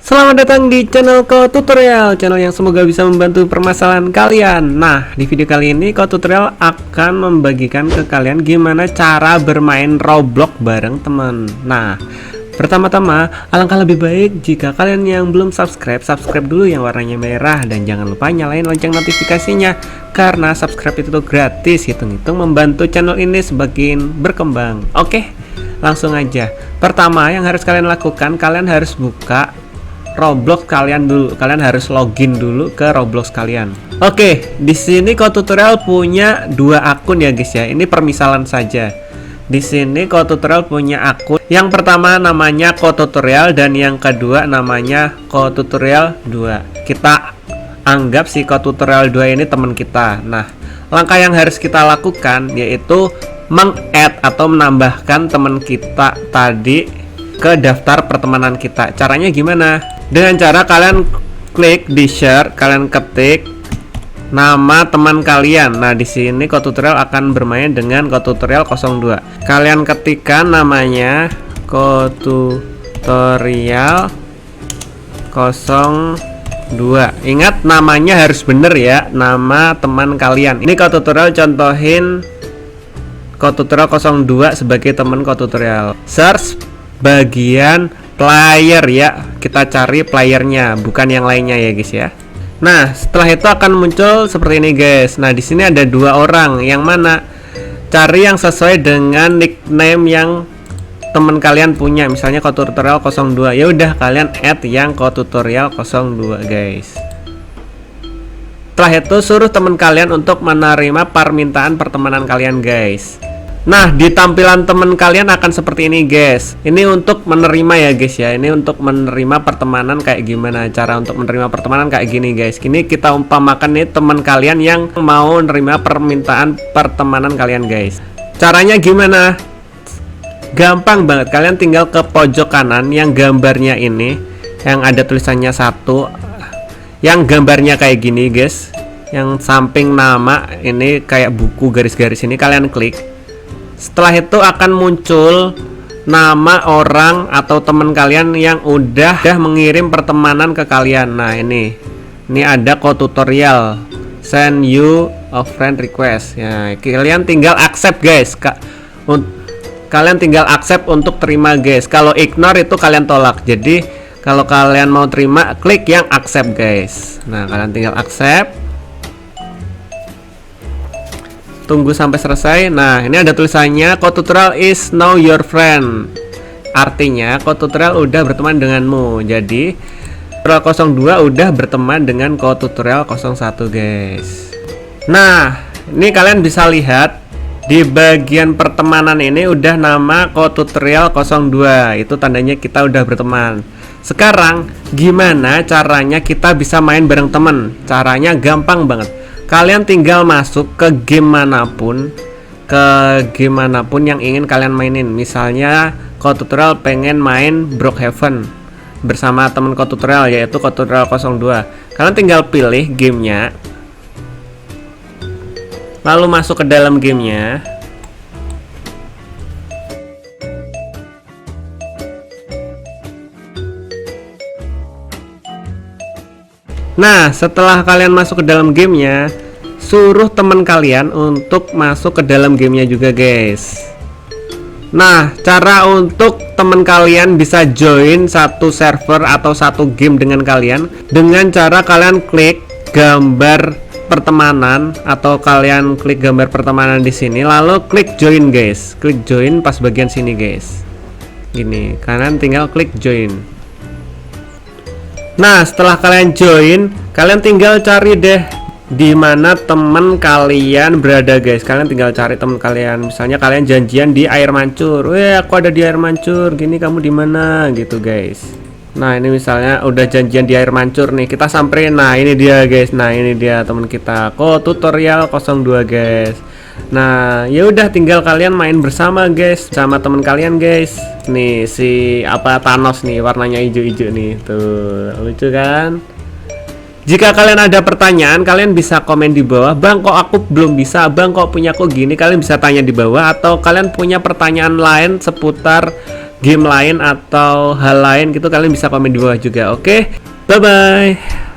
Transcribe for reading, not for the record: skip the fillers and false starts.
Selamat datang di channel Ko Tutorial, channel yang semoga bisa membantu permasalahan kalian. Nah, di video kali ini Ko Tutorial akan membagikan ke kalian gimana cara bermain Roblox bareng teman. Nah, pertama-tama alangkah lebih baik jika kalian yang belum subscribe dulu yang warnanya merah, dan jangan lupa nyalain lonceng notifikasinya karena subscribe itu tuh gratis, hitung-hitung membantu channel ini semakin berkembang. Oke, langsung aja. Pertama yang harus kalian lakukan, kalian harus buka Roblox kalian dulu. Kalian harus login dulu ke Roblox kalian. Oke, di sini Ko Tutorial punya dua akun ya guys ya. Ini permisalan saja. Di sini Ko Tutorial punya akun. Yang pertama namanya Ko Tutorial dan yang kedua namanya Ko Tutorial 2. Kita anggap si Ko Tutorial 2 ini teman kita. Nah, langkah yang harus kita lakukan yaitu meng-add atau menambahkan teman kita tadi ke daftar pertemanan kita. Caranya gimana? Dengan cara kalian klik di share, kalian ketik nama teman kalian. Nah, di sini Ko Tutorial akan bermain dengan Ko Tutorial 02. Kalian ketikkan namanya Ko Tutorial 02. Ingat namanya harus bener ya, nama teman kalian. Ini Ko Tutorial contohin Ko Tutorial 02 sebagai teman Ko Tutorial. Search bagian player ya, kita cari playernya, bukan yang lainnya ya guys ya. Nah, setelah itu akan muncul seperti ini guys. Nah, di sini ada dua orang, yang mana cari yang sesuai dengan nickname yang teman kalian punya, misalnya Ko Tutorial 02. Ya udah, kalian add yang Ko Tutorial 02 guys. Setelah itu suruh teman kalian untuk menerima permintaan pertemanan kalian guys. Nah, di tampilan teman kalian akan seperti ini guys. Ini untuk menerima ya guys ya. Ini untuk menerima pertemanan kayak gimana. Cara untuk menerima pertemanan kayak gini guys. Ini kita umpamakan nih teman kalian yang mau menerima permintaan pertemanan kalian guys. Caranya gimana? Gampang banget. Kalian tinggal ke pojok kanan yang gambarnya ini, yang ada tulisannya 1, yang gambarnya kayak gini guys, yang samping nama ini kayak buku garis-garis ini, kalian klik. Setelah itu akan muncul nama orang atau teman kalian yang udah mengirim pertemanan ke kalian. Nah, ini ada Ko Tutorial send you a friend request ya. Kalian tinggal accept guys. Kalian tinggal accept untuk terima guys. Kalau ignore itu kalian tolak. Jadi kalau kalian mau terima, klik yang accept guys. Nah, kalian tinggal accept, tunggu sampai selesai. Nah, ini ada tulisannya Ko Tutorial is now your friend. Artinya Ko Tutorial udah berteman denganmu. Jadi Tutorial 02 udah berteman dengan Ko Tutorial 01 guys. Nah, ini kalian bisa lihat di bagian pertemanan ini udah nama Ko Tutorial 02. Itu tandanya kita udah berteman. Sekarang gimana caranya kita bisa main bareng temen? Caranya gampang banget. Kalian tinggal masuk ke game manapun, yang ingin kalian mainin. Misalnya Ko Tutorial pengen main Brookhaven bersama teman Ko Tutorial yaitu Ko Tutorial 02. Kalian tinggal pilih gamenya, lalu masuk ke dalam gamenya. Nah, setelah kalian masuk ke dalam gamenya, suruh teman kalian untuk masuk ke dalam gamenya juga guys. Nah, cara untuk teman kalian bisa join satu server atau satu game dengan kalian, dengan cara kalian klik gambar pertemanan atau kalian klik gambar pertemanan di sini, lalu klik join guys. Klik join pas bagian sini guys. Gini, kalian tinggal klik join. Nah, setelah kalian join, kalian tinggal cari deh di mana teman kalian berada guys. Kalian tinggal cari teman kalian. Misalnya kalian janjian di air mancur. Weh, aku ada di air mancur. Gini, kamu di mana? Gitu guys. Nah, ini misalnya udah janjian di air mancur nih. Kita samperin. Nah, ini dia guys. Nah, ini dia teman kita, Ko Tutorial 02 guys. Nah, ya udah tinggal kalian main bersama guys, sama teman kalian guys. Nih si Thanos nih, warnanya hijau-hijau nih. Tuh, lucu kan? Jika kalian ada pertanyaan, kalian bisa komen di bawah. Bang, kok aku belum bisa? Bang, kok punya aku gini? Kalian bisa tanya di bawah, atau kalian punya pertanyaan lain seputar game lain atau hal lain gitu, kalian bisa komen di bawah juga. Oke, bye bye.